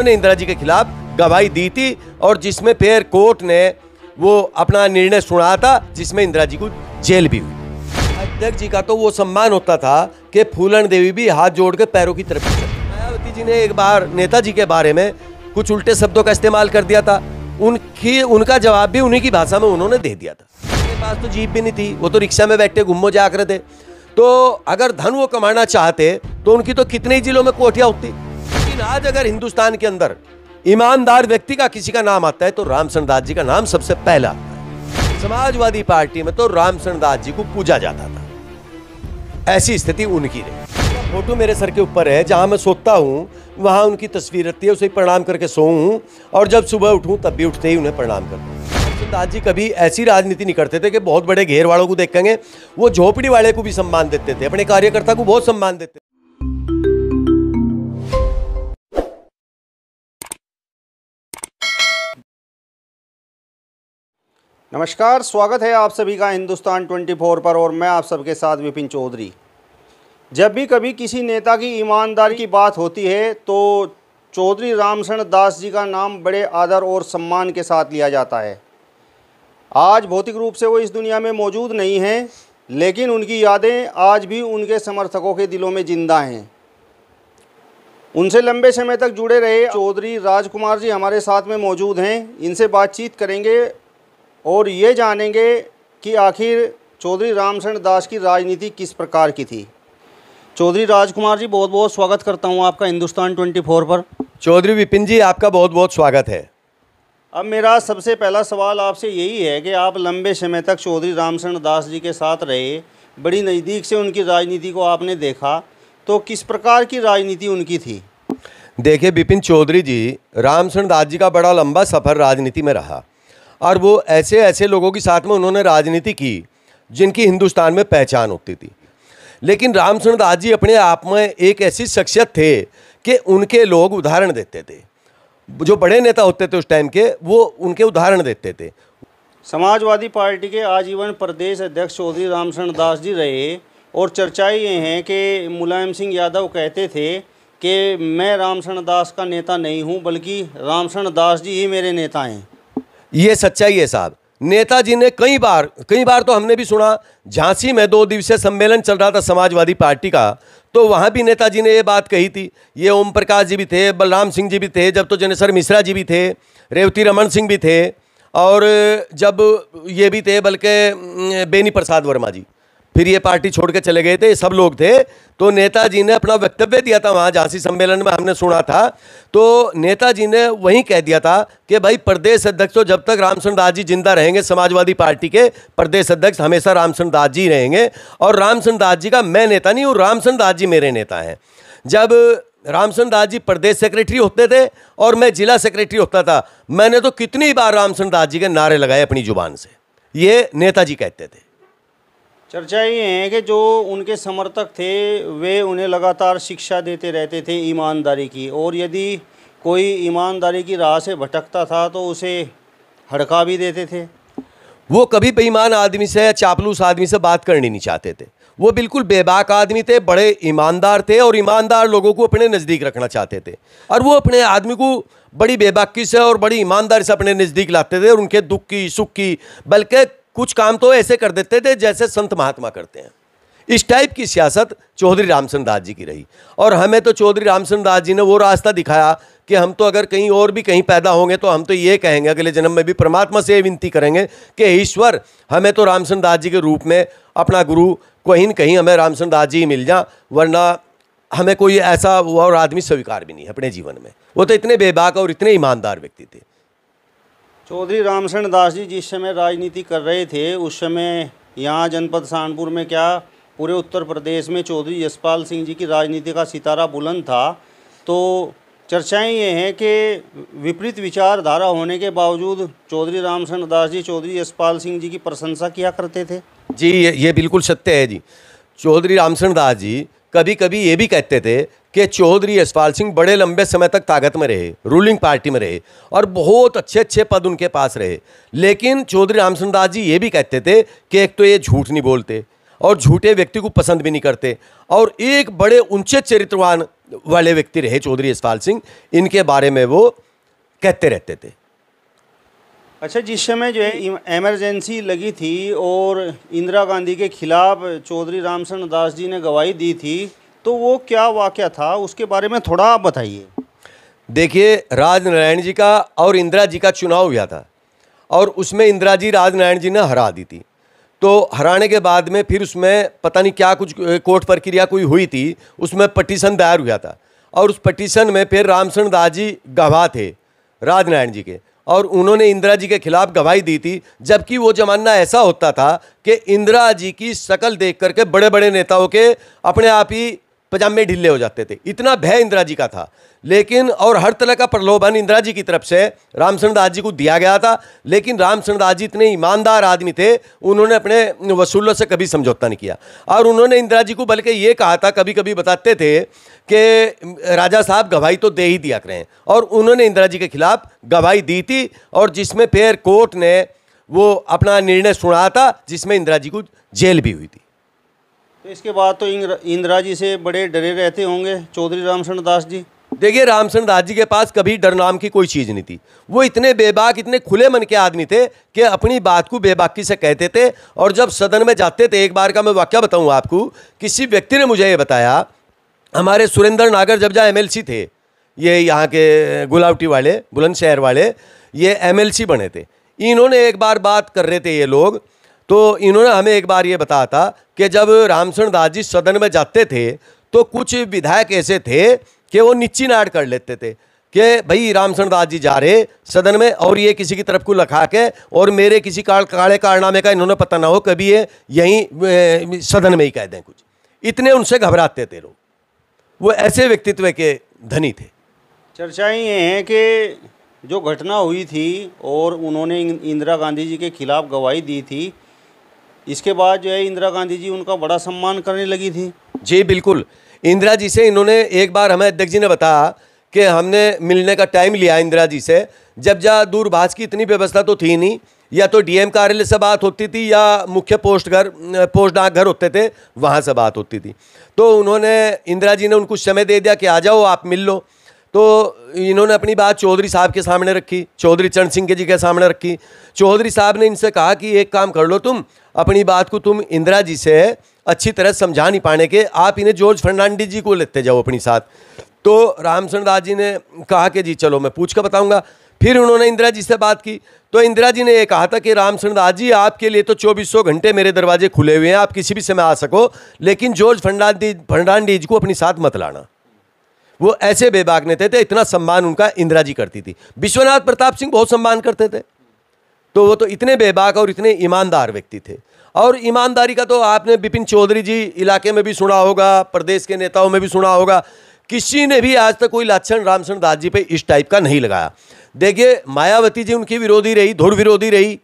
उन्होंने इंदिरा जी के खिलाफ गवाही दी थी और जिसमें फिर कोर्ट ने वो अपना निर्णय सुना था, जिसमें इंदिरा जी को जेल भी हुई। अध्यक्ष जी का तो वो सम्मान होता था कि फूलन देवी भी हाथ जोड़ के पैरों की तरफ चली। मायावती जी ने एक बार नेताजी के बारे में कुछ उल्टे शब्दों का इस्तेमाल कर दिया था, उनका जवाब भी उन्हीं की भाषा में उन्होंने दे दिया था। उनके पास तो जीप भी नहीं थी, वो तो रिक्शा में बैठे घुम्मो जा रहे थे। तो अगर धन वो कमाना चाहते तो उनकी तो कितने ही जिलों में कोठियां होती। लेकिन आज अगर हिंदुस्तान के अंदर ईमानदार व्यक्ति का किसी का नाम आता है तो रामचंद्र दास जी का नाम सबसे पहला आता है। समाजवादी पार्टी में तो रामचंद्र दास जी को पूजा जाता था, ऐसी स्थिति उनकी रही। फोटो मेरे सर के ऊपर है, जहां मैं सोता हूं वहां उनकी तस्वीर रहती है, उसे प्रणाम करके सोऊं और जब सुबह उठूं तब भी उठते ही उन्हें प्रणाम करता हूं। रामचंद्र दास जी कभी ऐसी राजनीति नहीं करते थे कि बहुत बड़े घेर वालों को देखेंगे, वो झोपड़ी वाले को भी सम्मान देते थे, अपने कार्यकर्ता को बहुत सम्मान देते थे। नमस्कार, स्वागत है आप सभी का हिंदुस्तान 24 पर और मैं आप सबके साथ विपिन चौधरी। जब भी कभी किसी नेता की ईमानदारी की बात होती है तो चौधरी रामचंद्र दास जी का नाम बड़े आदर और सम्मान के साथ लिया जाता है। आज भौतिक रूप से वो इस दुनिया में मौजूद नहीं हैं, लेकिन उनकी यादें आज भी उनके समर्थकों के दिलों में जिंदा हैं। उनसे लंबे समय तक जुड़े रहे चौधरी राजकुमार जी हमारे साथ में मौजूद हैं। इनसे बातचीत करेंगे और ये जानेंगे कि आखिर चौधरी रामचंद्र दास की राजनीति किस प्रकार की थी। चौधरी राजकुमार जी, बहुत बहुत स्वागत करता हूँ आपका हिंदुस्तान 24 पर। चौधरी विपिन जी, आपका बहुत बहुत स्वागत है। अब मेरा सबसे पहला सवाल आपसे यही है कि आप लंबे समय तक चौधरी रामचंद्र दास जी के साथ रहे, बड़ी नज़दीक से उनकी राजनीति को आपने देखा, तो किस प्रकार की राजनीति उनकी थी? देखिए विपिन चौधरी जी, रामचंद्र दास जी का बड़ा लंबा सफ़र राजनीति में रहा और वो ऐसे ऐसे लोगों के साथ में उन्होंने राजनीति की जिनकी हिंदुस्तान में पहचान होती थी। लेकिन रामचंद्र दास जी अपने आप में एक ऐसी शख्सियत थे कि उनके लोग उदाहरण देते थे। जो बड़े नेता होते थे उस टाइम के, वो उनके उदाहरण देते थे। समाजवादी पार्टी के आजीवन प्रदेश अध्यक्ष चौधरी रामचंद्र दास जी रहे और चर्चाएं ये हैं कि मुलायम सिंह यादव कहते थे कि मैं रामचंद्र दास का नेता नहीं हूँ, बल्कि रामचंद्र दास जी ही मेरे नेता हैं। ये सच्चाई है साहब। नेताजी ने कई बार तो हमने भी सुना, झांसी में 2 दिवसीय सम्मेलन चल रहा था समाजवादी पार्टी का, तो वहाँ भी नेताजी ने ये बात कही थी। ये ओम प्रकाश जी भी थे, बलराम सिंह जी भी थे, जब तो जनेश्वर मिश्रा जी भी थे, रेवती रमन सिंह भी थे और जब ये भी थे बल्कि बेनी प्रसाद वर्मा जी, फिर ये पार्टी छोड़ के चले गए थे, सब लोग थे। तो नेताजी ने अपना वक्तव्य दिया था वहाँ झांसी सम्मेलन में, हमने सुना था। तो नेताजी ने वहीं कह दिया था कि भाई प्रदेश अध्यक्ष तो जब तक रामचंद्र दास जी जिंदा रहेंगे, समाजवादी पार्टी के प्रदेश अध्यक्ष हमेशा रामचंद्र दास जी रहेंगे और रामचंद्र दास जी का मैं नेता नहीं हूँ, रामचंद्र दास जी मेरे नेता हैं। जब रामचंद्र दास जी प्रदेश सेक्रेटरी होते थे और मैं जिला सेक्रेटरी होता था, मैंने तो कितनी बार रामचंद्र दास जी के नारे लगाए अपनी जुबान से, ये नेताजी कहते थे। चर्चा ये है कि जो उनके समर्थक थे वे उन्हें लगातार शिक्षा देते रहते थे ईमानदारी की, और यदि कोई ईमानदारी की राह से भटकता था तो उसे हड़का भी देते थे। वो कभी बेईमान आदमी से या चापलूस आदमी से बात करनी नहीं चाहते थे। वो बिल्कुल बेबाक आदमी थे, बड़े ईमानदार थे और ईमानदार लोगों को अपने नज़दीक रखना चाहते थे। और वो अपने आदमी को बड़ी बेबाकी से और बड़ी ईमानदारी से अपने नज़दीक लाते थे और उनके दुख की सुख की, बल्कि कुछ काम तो ऐसे कर देते थे जैसे संत महात्मा करते हैं। इस टाइप की सियासत चौधरी रामचंद्र दास जी की रही और हमें तो चौधरी रामचंद्र दास जी ने वो रास्ता दिखाया कि हम तो अगर कहीं और भी कहीं पैदा होंगे तो हम तो ये कहेंगे, अगले जन्म में भी परमात्मा से विनती करेंगे कि ईश्वर हमें तो रामचंद्र दास जी के रूप में अपना गुरु कहीं न कहीं हमें रामचंद्र दास जी मिल जा, वरना हमें कोई ऐसा और आदमी स्वीकार भी नहीं है अपने जीवन में। वो तो इतने बेबाक और इतने ईमानदार व्यक्ति थे। चौधरी रामचंद्र दास जी जिस समय राजनीति कर रहे थे उस समय यहाँ जनपद सहारनपुर में, क्या पूरे उत्तर प्रदेश में चौधरी यशपाल सिंह जी की राजनीति का सितारा बुलंद था। तो चर्चाएं ये हैं कि विपरीत विचारधारा होने के बावजूद चौधरी रामचंद्र दास जी चौधरी यशपाल सिंह जी की प्रशंसा किया करते थे। जी ये बिल्कुल सत्य है जी। चौधरी रामचंद्र दास जी कभी कभी ये भी कहते थे कि चौधरी यशपाल सिंह बड़े लंबे समय तक ताकत में रहे, रूलिंग पार्टी में रहे और बहुत अच्छे अच्छे पद उनके पास रहे। लेकिन चौधरी रामचंद्र दास जी ये भी कहते थे कि एक तो ये झूठ नहीं बोलते और झूठे व्यक्ति को पसंद भी नहीं करते और एक बड़े ऊंचे चरित्रवान वाले व्यक्ति रहे चौधरी यशपाल सिंह, इनके बारे में वो कहते रहते थे। अच्छा, जिस समय जो है इमरजेंसी लगी थी और इंदिरा गांधी के खिलाफ चौधरी रामचंद्र दास जी ने गवाही दी थी, तो वो क्या वाक़या था, उसके बारे में थोड़ा आप बताइए। देखिए, राजनारायण जी का और इंदिरा जी का चुनाव हुआ था और उसमें इंदिरा जी राजनारायण जी ने हरा दी थी। तो हराने के बाद में फिर उसमें पता नहीं क्या कुछ कोर्ट प्रक्रिया कोई हुई थी, उसमें पटिशन दायर हुआ था और उस पटिशन में फिर रामचंद्र दास जी गवाह थे राजनारायण जी के, और उन्होंने इंदिरा जी के खिलाफ गवाही दी थी। जबकि वो जमाना ऐसा होता था कि इंदिरा जी की शक्ल देख करके बड़े बड़े नेताओं के अपने आप ही पजामे ढीले हो जाते थे, इतना भय इंदिरा जी का था। लेकिन और हर तरह का प्रलोभन इंदिरा जी की तरफ से रामचंद्र दास जी को दिया गया था, लेकिन रामचंद्र दास जी इतने ईमानदार आदमी थे, उन्होंने अपने वसूलों से कभी समझौता नहीं किया। और उन्होंने इंदिरा जी को बल्कि ये कहा था, कभी कभी बताते थे कि राजा साहब गवाही तो दे ही दिया करें, और उन्होंने इंदिरा जी के खिलाफ गवाही दी थी, और जिसमें फिर कोर्ट ने वो अपना निर्णय सुनाया था, जिसमें इंदिरा जी को जेल भी हुई थी। तो इसके बाद तो इंदिरा जी से बड़े डरे रहते होंगे चौधरी रामचंद्र दास जी। देखिए, रामचंद्र दास जी के पास कभी डर नाम की कोई चीज़ नहीं थी। वो इतने बेबाक, इतने खुले मन के आदमी थे कि अपनी बात को बेबाकी से कहते थे। और जब सदन में जाते थे, एक बार का मैं वाकया बताऊं आपको, किसी व्यक्ति ने मुझे ये बताया, हमारे सुरेंद्र नागर जब जहाँ MLC थे, ये यहाँ के गुलावटी वाले, बुलंदशहर वाले, ये MLC बने थे। इन्होंने एक बार बात कर रहे थे ये लोग, तो इन्होंने हमें एक बार ये बताया था कि जब रामचंद्र दास जी सदन में जाते थे तो कुछ विधायक ऐसे थे कि वो नीची नाड़ कर लेते थे कि भाई रामचंद्र दास जी जा रहे सदन में, और ये किसी की तरफ को लखा के, और मेरे किसी काले कारनामे का इन्होंने पता ना हो, कभी ये यहीं सदन में ही कह दें कुछ। इतने उनसे घबराते थे लोग, वो ऐसे व्यक्तित्व के धनी थे। चर्चाएं ये हैं कि जो घटना हुई थी और उन्होंने इंदिरा गांधी जी के खिलाफ गवाही दी थी, इसके बाद जो है इंदिरा गांधी जी उनका बड़ा सम्मान करने लगी थी। जी बिल्कुल, इंदिरा जी से इन्होंने एक बार, हमें अध्यक्ष जी ने बताया कि हमने मिलने का टाइम लिया इंदिरा जी से, जब जहाँ दूरभाष की इतनी व्यवस्था तो थी नहीं, या तो DM कार्यालय से बात होती थी या मुख्य पोस्ट डाकघर होते थे, वहाँ से बात होती थी। तो उन्होंने, इंदिरा जी ने उनको समय दे दिया कि आ जाओ आप मिल लो। तो इन्होंने अपनी बात चौधरी साहब के सामने रखी, चौधरी चरण सिंह जी के सामने रखी। चौधरी साहब ने इनसे कहा कि एक काम कर लो, तुम अपनी बात को तुम इंदिरा जी से अच्छी तरह समझा नहीं पाने के, आप इन्हें जॉर्ज फर्नांडिस जी को लेते जाओ अपनी साथ। तो रामचंद्र दास जी ने कहा कि जी चलो, मैं पूछ कर बताऊंगा। फिर उन्होंने इंदिरा जी से बात की, तो इंदिरा जी ने ये कहा था कि रामचंद्र दास जी, आपके लिए तो 2400 घंटे मेरे दरवाजे खुले हुए हैं, आप किसी भी समय आ सको, लेकिन जॉर्ज फर्नांडिस को अपनी साथ मत लाना। वो ऐसे बेबाक नेता थे, इतना सम्मान उनका इंदिरा जी करती थी। विश्वनाथ प्रताप सिंह बहुत सम्मान करते थे। तो वो तो इतने बेबाक और इतने ईमानदार व्यक्ति थे। और ईमानदारी का तो आपने बिपिन चौधरी जी इलाके में भी सुना होगा, प्रदेश के नेताओं में भी सुना होगा, किसी ने भी आज तक कोई लाछन रामचंद्र दास जी पे इस टाइप का नहीं लगाया। देखिए, मायावती जी उनकी विरोधी रही, धुर विरोधी रही,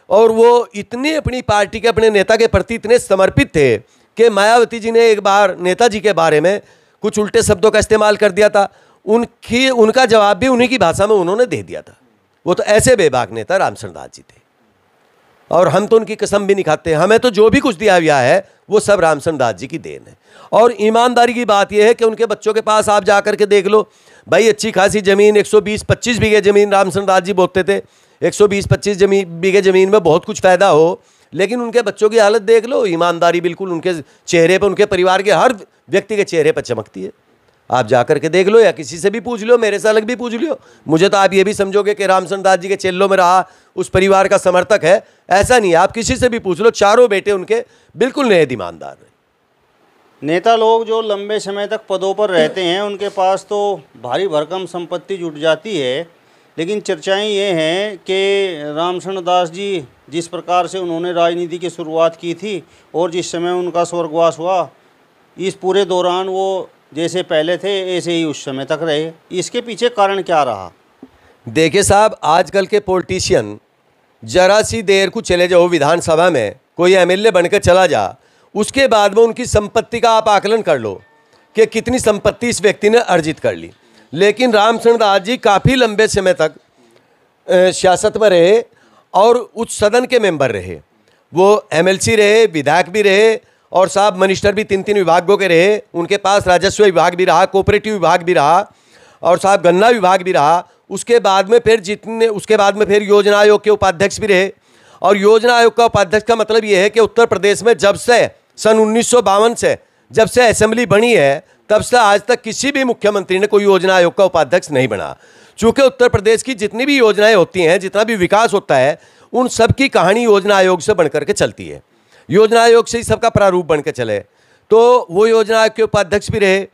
और वो इतने अपनी पार्टी के, अपने नेता के प्रति इतने समर्पित थे कि मायावती जी ने एक बार नेताजी के बारे में कुछ उल्टे शब्दों का इस्तेमाल कर दिया था, उनका जवाब भी उन्हीं की भाषा में उन्होंने दे दिया था। वो तो ऐसे बेबाक नेता रामचंद्र दास जी थे, और हम तो उनकी कसम भी नहीं खाते। हमें तो जो भी कुछ दिया गया है वो सब रामचंद्र दास जी की देन है। और ईमानदारी की बात यह है कि उनके बच्चों के पास आप जा करके देख लो भाई, अच्छी खासी ज़मीन, 120-25 बीघे ज़मीन रामचंद्र दास जी बोते थे। 120-25 बीघे ज़मीन में बहुत कुछ फ़ायदा हो, लेकिन उनके बच्चों की हालत देख लो, ईमानदारी बिल्कुल उनके चेहरे पर, उनके परिवार के हर व्यक्ति के चेहरे पर चमकती है। आप जा करके देख लो, या किसी से भी पूछ लो, मेरे से अलग भी पूछ लो, मुझे तो आप ये भी समझोगे कि रामचंद्र दास जी के चेल्लों में रहा उस परिवार का समर्थक है, ऐसा नहीं है। आप किसी से भी पूछ लो, चारों बेटे उनके बिल्कुल नेक ईमानदार हैं। नेता लोग जो लंबे समय तक पदों पर रहते हैं, उनके पास तो भारी भरकम संपत्ति जुट जाती है, लेकिन चर्चाएं ये हैं कि रामचंद्र दास जी जिस प्रकार से उन्होंने राजनीति की शुरुआत की थी और जिस समय उनका स्वर्गवास हुआ, इस पूरे दौरान वो जैसे पहले थे ऐसे ही उस समय तक रहे। इसके पीछे कारण क्या रहा? देखिए साहब, आजकल के पॉलिटिशियन, जरा सी देर को चले जाओ विधानसभा में, कोई MLA बनकर चला जा, उसके बाद में उनकी संपत्ति का आप आकलन कर लो कि कितनी संपत्ति इस व्यक्ति ने अर्जित कर ली। लेकिन रामचंद्र दास जी काफ़ी लंबे समय तक सियासत में रहे और उच्च सदन के मेंबर रहे, वो MLC रहे, विधायक भी रहे, और साहब मिनिस्टर भी 3-3 विभागों के रहे, उनके पास राजस्व विभाग भी रहा, कोऑपरेटिव विभाग भी रहा और साहब गन्ना विभाग भी रहा। उसके बाद में फिर योजना आयोग के उपाध्यक्ष भी रहे। और योजना आयोग का उपाध्यक्ष का मतलब ये है कि उत्तर प्रदेश में जब से सन 1952 से जब से असेंबली बनी है तब से आज तक किसी भी मुख्यमंत्री ने कोई योजना आयोग का उपाध्यक्ष नहीं बना। चूँकि उत्तर प्रदेश की जितनी भी योजनाएं होती हैं, जितना भी विकास होता है, उन सब की कहानी योजना आयोग से बनकर के चलती है। योजना आयोग से ही सबका प्रारूप बन के चले। तो वो योजना आयोग के उपाध्यक्ष भी रहे।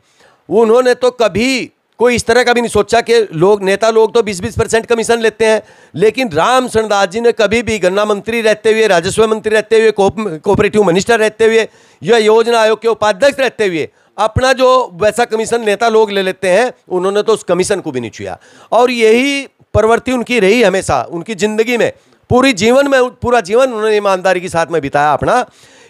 उन्होंने तो कभी कोई इस तरह का भी नहीं सोचा कि नेता लोग तो 20-20% कमीशन लेते हैं, लेकिन रामचंद्र दास जी ने कभी भी गन्ना मंत्री रहते हुए, राजस्व मंत्री रहते हुए, कोऑपरेटिव मिनिस्टर रहते हुए या योजना आयोग के उपाध्यक्ष रहते हुए अपना जो वैसा कमीशन नेता लोग ले लेते हैं, उन्होंने तो उस कमीशन को भी नहीं छुआ। और यही प्रवृत्ति उनकी रही हमेशा उनकी जिंदगी में। पूरा जीवन उन्होंने ईमानदारी के साथ में बिताया अपना।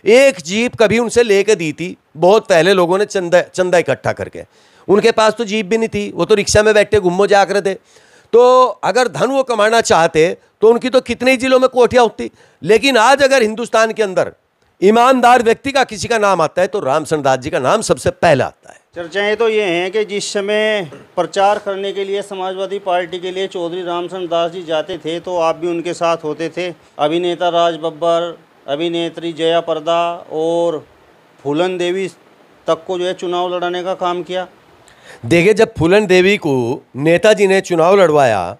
एक जीप कभी उनसे लेके दी थी बहुत पहले लोगों ने, चंदा इकट्ठा करके। उनके पास तो जीप भी नहीं थी, वो तो रिक्शा में बैठे घूमो जा कर थे। तो अगर धन वो कमाना चाहते तो उनकी तो कितने ही जिलों में कोठियाँ होती। लेकिन आज अगर हिंदुस्तान के अंदर ईमानदार व्यक्ति का किसी का नाम आता है तो रामचंद्र दास जी का नाम सबसे पहला आता है। चर्चाएं तो ये हैं कि जिस समय प्रचार करने के लिए समाजवादी पार्टी के लिए चौधरी रामचंद्र दास जी जाते थे तो आप भी उनके साथ होते थे। अभिनेता राज बब्बर, अभिनेत्री जया प्रदा और फूलन देवी तक को जो है चुनाव लड़ाने का काम किया। देखिए, जब फूलन देवी को नेताजी ने चुनाव लड़वाया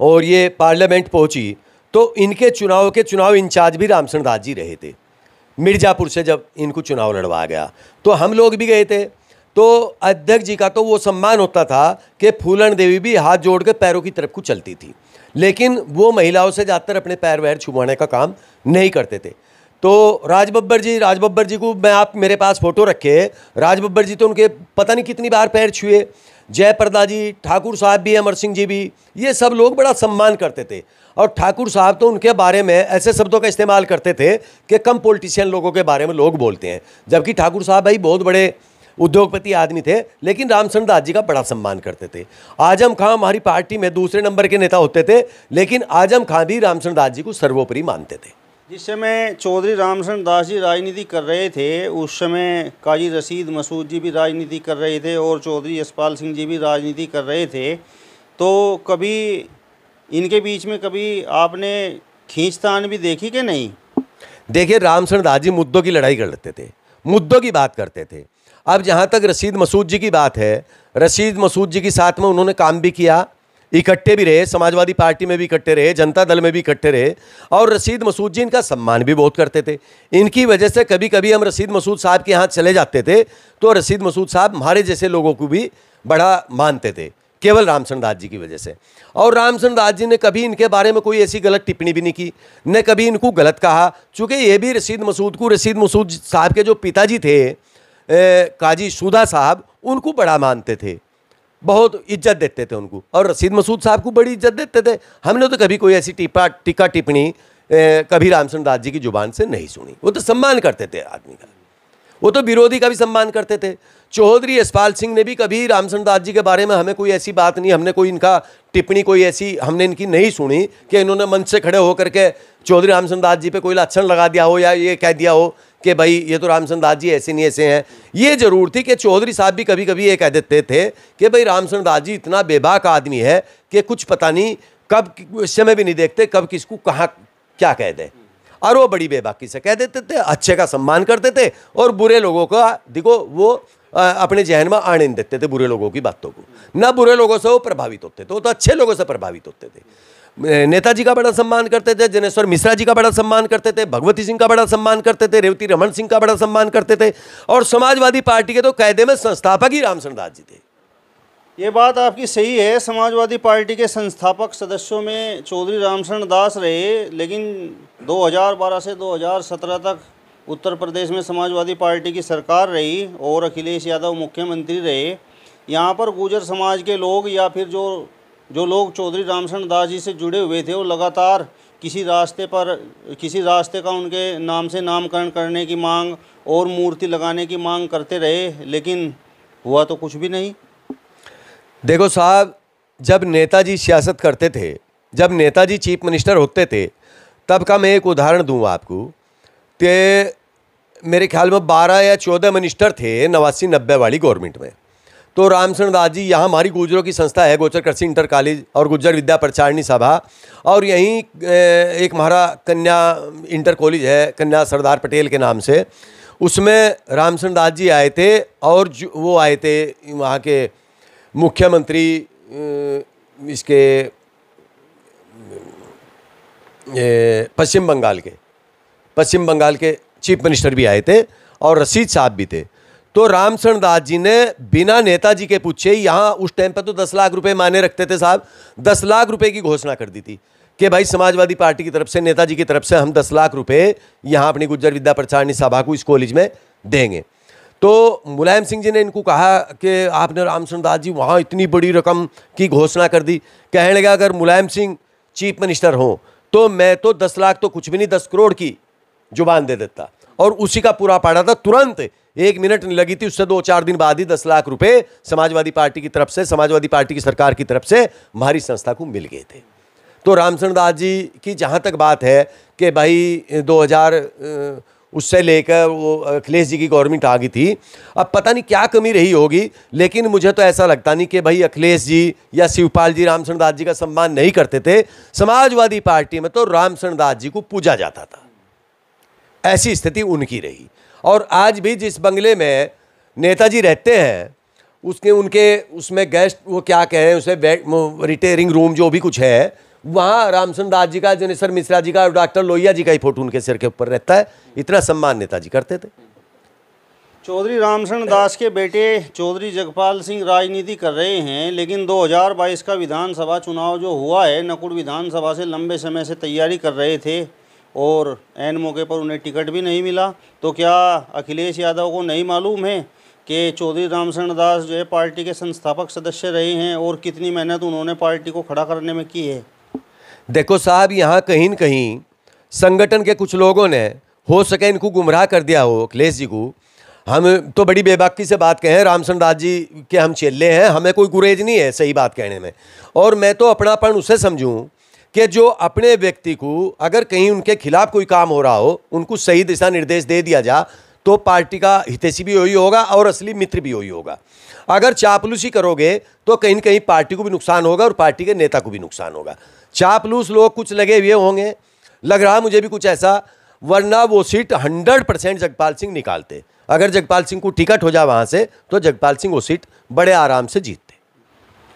और ये पार्लियामेंट पहुंची तो इनके चुनाव इंचार्ज भी रामचंद्र दास जी रहे थे। मिर्ज़ापुर से जब इनको चुनाव लड़वाया गया तो हम लोग भी गए थे। तो अध्यक्ष जी का तो वो सम्मान होता था कि फूलन देवी भी हाथ जोड़ के पैरों की तरफ को चलती थी, लेकिन वो महिलाओं से ज़्यादातर अपने पैर वैर छुपाने का काम नहीं करते थे। तो राज बब्बर जी को आप मेरे पास फ़ोटो रखे, राज बब्बर जी तो उनके पता नहीं कितनी बार पैर छुए। जयप्रदा जी, ठाकुर साहब भी, अमर सिंह जी भी, ये सब लोग बड़ा सम्मान करते थे। और ठाकुर साहब तो उनके बारे में ऐसे शब्दों का इस्तेमाल करते थे कि कम पॉलिटिशियन लोगों के बारे में लोग बोलते हैं, जबकि ठाकुर साहब भाई बहुत बड़े उद्योगपति आदमी थे, लेकिन रामचंद्र दास जी का बड़ा सम्मान करते थे। आजम खां हमारी पार्टी में दूसरे नंबर के नेता होते थे, लेकिन आजम खां भी रामचंद्र दास जी को सर्वोपरि मानते थे। जिस समय चौधरी रामचंद्र दास जी राजनीति कर रहे थे उस समय काजी रशीद मसूद जी भी राजनीति कर रहे थे और चौधरी यशपाल सिंह जी भी राजनीति कर रहे थे। तो कभी इनके बीच में कभी आपने खींचतान भी देखी कि नहीं? देखिए, रामचंद्र दास जी मुद्दों की लड़ाई कर लेते थे, मुद्दों की बात करते थे। अब जहाँ तक रशीद मसूद जी की बात है, रशीद मसूद जी के साथ में उन्होंने काम भी किया, इकट्ठे भी रहे, समाजवादी पार्टी में भी इकट्ठे रहे, जनता दल में भी इकट्ठे रहे। और रशीद मसूद जी इनका सम्मान भी बहुत करते थे। इनकी वजह से कभी कभी हम रशीद मसूद साहब के यहाँ चले जाते थे तो रशीद मसूद साहब हमारे जैसे लोगों को भी बड़ा मानते थे, केवल रामचंद्र दास जी की वजह से। और रामचंद्र दास जी ने कभी इनके बारे में कोई ऐसी गलत टिप्पणी भी नहीं की, न कभी इनको गलत कहा। चूँकि ये भी रशीद मसूद साहब के जो पिताजी थे काजी सूदा साहब, उनको बड़ा मानते थे, बहुत इज्जत देते थे उनको, और रशीद मसूद साहब को बड़ी इज्जत देते थे। हमने तो कभी कोई ऐसी टीका टिप्पणी कभी रामचंद्र दास जी की जुबान से नहीं सुनी। वो तो सम्मान करते थे आदमी का, वो तो विरोधी का भी सम्मान करते थे। चौधरी यशपाल सिंह ने भी कभी रामचंद्र दास जी के बारे में हमें कोई ऐसी बात नहीं, हमने कोई इनका टिप्पणी कोई ऐसी हमने इनकी नहीं सुनी कि इन्होंने मंच से खड़े होकर के चौधरी रामचंद्र दास जी पे कोई लक्षण लगा दिया हो या ये कह दिया हो कि भाई ये तो रामचंद्र दास जी ऐसे नहीं ऐसे हैं। ये जरूर थी कि चौधरी साहब भी कभी कभी ये कह देते थे कि भाई रामचंद्र दास जी इतना बेबाक आदमी है कि कुछ पता नहीं कब, इस समय भी नहीं देखते कब किसको कहाँ क्या कह दे, और वो बड़ी बेबाकी से कह देते थे। अच्छे का सम्मान करते थे और बुरे लोगों का देखो वो अपने जहन में आने नहीं देते थे, बुरे लोगों की बातों को। ना बुरे लोगों से वो प्रभावित होते थे, वो तो अच्छे लोगों से प्रभावित होते थे। नेताजी का बड़ा सम्मान करते थे, जनेश्वर मिश्रा जी का बड़ा सम्मान करते थे, भगवती सिंह का बड़ा सम्मान करते थे, रेवती रमन सिंह का बड़ा सम्मान करते थे, और समाजवादी पार्टी के तो कायदे में संस्थापक ही रामचंद्र दास जी थे। ये बात आपकी सही है, समाजवादी पार्टी के संस्थापक सदस्यों में चौधरी रामचंद्र दास रहे, लेकिन 2012 से 2017 तक उत्तर प्रदेश में समाजवादी पार्टी की सरकार रही और अखिलेश यादव मुख्यमंत्री रहे। यहाँ पर गुर्जर समाज के लोग या फिर जो लोग चौधरी रामचंद्र दास जी से जुड़े हुए थे वो लगातार किसी रास्ते का उनके नाम से नामकरण करने की मांग और मूर्ति लगाने की मांग करते रहे, लेकिन हुआ तो कुछ भी नहीं। देखो साहब, जब नेताजी सियासत करते थे, जब नेताजी चीफ मिनिस्टर होते थे, तब का मैं एक उदाहरण दूँ आपको कि मेरे ख्याल में 12 या 14 मिनिस्टर थे 89-90 वाली गवर्नमेंट में। तो रामचंद्र दास जी, यहाँ हमारी गुर्जरों की संस्था है गोचर कृषि इंटर कॉलेज और गुज्जर विद्या प्रचारणी सभा, और यहीं एक हमारा कन्या इंटर कॉलेज है कन्या सरदार पटेल के नाम से, उसमें रामचंद्र दास जी आए थे। और वो आए थे वहाँ के मुख्यमंत्री, इसके पश्चिम बंगाल के चीफ मिनिस्टर भी आए थे और रशीद साहब भी थे। तो रामचंद्र दास जी ने बिना नेताजी के पूछे, यहाँ उस टाइम पर तो 10 लाख रुपए माने रखते थे साहब, 10 लाख रुपए की घोषणा कर दी थी कि भाई समाजवादी पार्टी की तरफ से, नेताजी की तरफ से हम 10 लाख रुपए यहाँ अपनी गुज्जर विद्या प्रचारणी सभा को इस कॉलेज में देंगे। तो मुलायम सिंह जी ने इनको कहा कि आपने रामचंद्र दास जी वहाँ इतनी बड़ी रकम की घोषणा कर दी। कहने लगा अगर मुलायम सिंह चीफ मिनिस्टर हों तो मैं तो 10 लाख तो कुछ भी नहीं, 10 करोड़ की जुबान दे देता। और उसी का पूरा पाड़ा था, तुरंत 1 मिनट नहीं लगी थी, उससे 2-4 दिन बाद ही 10 लाख रुपए समाजवादी पार्टी की तरफ से, समाजवादी पार्टी की सरकार की तरफ से हमारी संस्था को मिल गए थे। तो रामचंद्र दास जी की जहाँ तक बात है कि भाई 2000 उससे लेकर वो अखिलेश जी की गवर्नमेंट आ गई थी, अब पता नहीं क्या कमी रही होगी, लेकिन मुझे तो ऐसा लगता नहीं कि भाई अखिलेश जी या शिवपाल जी रामचंद्र दास जी का सम्मान नहीं करते थे। समाजवादी पार्टी में तो रामचंद्र दास जी को पूजा जाता था, ऐसी स्थिति उनकी रही। और आज भी जिस बंगले में नेताजी रहते हैं उनके उसमें गेस्ट, वो क्या कहें उसे, रिटेयरिंग रूम जो भी कुछ है, वहाँ रामचंद्र दास जी का, जनेश्वर मिश्रा जी का और डॉक्टर लोहिया जी का ही फोटो उनके सिर के ऊपर रहता है। इतना सम्मान नेताजी करते थे। चौधरी रामचंद्र दास के बेटे चौधरी जगपाल सिंह राजनीति कर रहे हैं, लेकिन 2022 का विधानसभा चुनाव जो हुआ है, नकुड़ विधानसभा से लंबे समय से तैयारी कर रहे थे और ऐन मौके पर उन्हें टिकट भी नहीं मिला। तो क्या अखिलेश यादव को नहीं मालूम है कि चौधरी रामचंद्र दास जो है पार्टी के संस्थापक सदस्य रहे हैं और कितनी मेहनत उन्होंने पार्टी को खड़ा करने में की है? देखो साहब, यहाँ कहीं न कहीं संगठन के कुछ लोगों ने हो सके इनको गुमराह कर दिया हो अखिलेश जी को। हम तो बड़ी बेबाकी से बात कहें, रामचंद्र दास जी के हम चेले हैं, हमें कोई गुरेज नहीं है सही बात कहने में। और मैं तो अपनापन उसे समझूं कि जो अपने व्यक्ति को अगर कहीं उनके खिलाफ कोई काम हो रहा हो, उनको सही दिशा निर्देश दे दिया जा तो पार्टी का हितैषी भी वही होगा और असली मित्र भी वही होगा। अगर चापलूसी करोगे तो कहीं न कहीं पार्टी को भी नुकसान होगा और पार्टी के नेता को भी नुकसान होगा। चापलूस लोग कुछ लगे हुए होंगे, लग रहा मुझे भी कुछ ऐसा, वरना वो सीट 100% जगपाल सिंह निकालते। अगर जगपाल सिंह को टिकट हो जाए वहाँ से तो जगपाल सिंह वो सीट बड़े आराम से जीतते।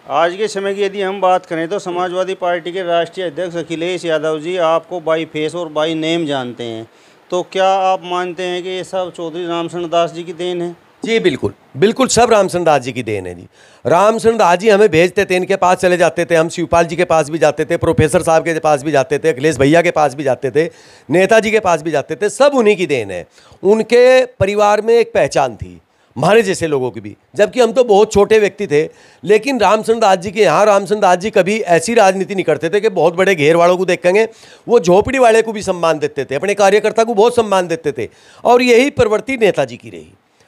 आज के समय की यदि हम बात करें तो समाजवादी पार्टी के राष्ट्रीय अध्यक्ष अखिलेश यादव जी आपको बाई फेस और बाई नेम जानते हैं, तो क्या आप मानते हैं कि ये सब चौधरी रामचंद्र दास जी की देन है? जी बिल्कुल, बिल्कुल सब रामचंद्र दास जी की देन है जी। रामचंद्र दास जी हमें भेजते थे, इनके पास चले जाते थे, हम शिवपाल जी के पास भी जाते थे, प्रोफेसर साहब के पास भी जाते थे, अखिलेश भैया के पास भी जाते थे, नेताजी के पास भी जाते थे, सब उन्हीं की देन है। उनके परिवार में एक पहचान थी हमारे जैसे लोगों की भी, जबकि हम तो बहुत छोटे व्यक्ति थे, लेकिन रामचंद्र दास जी के यहाँ रामचंद्र दास जी कभी ऐसी राजनीति नहीं करते थे कि बहुत बड़े घेर वालों को देखेंगे, वो झोपड़ी वाले को भी सम्मान देते थे, अपने कार्यकर्ता को बहुत सम्मान देते थे। और यही प्रवृत्ति नेताजी की रही।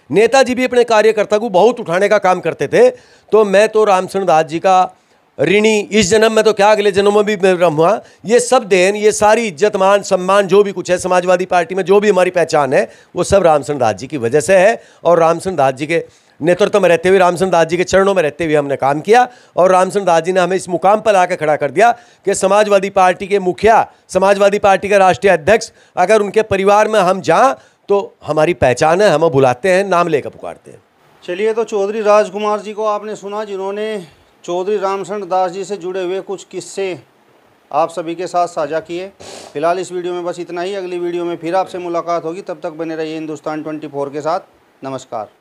नेताजी भी अपने कार्यकर्ता को बहुत उठाने का काम करते थे। तो मैं तो रामचंद्र दास जी का ऋणी इस जन्म में तो क्या अगले जन्म में भी रहूँगा। ये सब देन, ये सारी इज्जत मान सम्मान जो भी कुछ है समाजवादी पार्टी में, जो भी हमारी पहचान है, वो सब रामचंद्र दास जी की वजह से है। और रामचंद्र दास जी के नेतृत्व में रहते हुए, रामचंद्र दास जी के चरणों में रहते हुए हमने काम किया और रामचंद्र दास जी ने हमें इस मुकाम पर लाकर खड़ा कर दिया कि समाजवादी पार्टी के मुखिया, समाजवादी पार्टी का राष्ट्रीय अध्यक्ष अगर उनके परिवार में हम जाएं तो हमारी पहचान है, हमें बुलाते हैं, नाम लेकर पुकारते हैं। चलिए, तो चौधरी राजकुमार जी को आपने सुना, जिन्होंने चौधरी रामचंद्र दास जी से जुड़े हुए कुछ किस्से आप सभी के साथ साझा किए। फिलहाल इस वीडियो में बस इतना ही। अगली वीडियो में फिर आपसे मुलाकात होगी, तब तक बने रहिए हिंदुस्तान 24 के साथ। नमस्कार।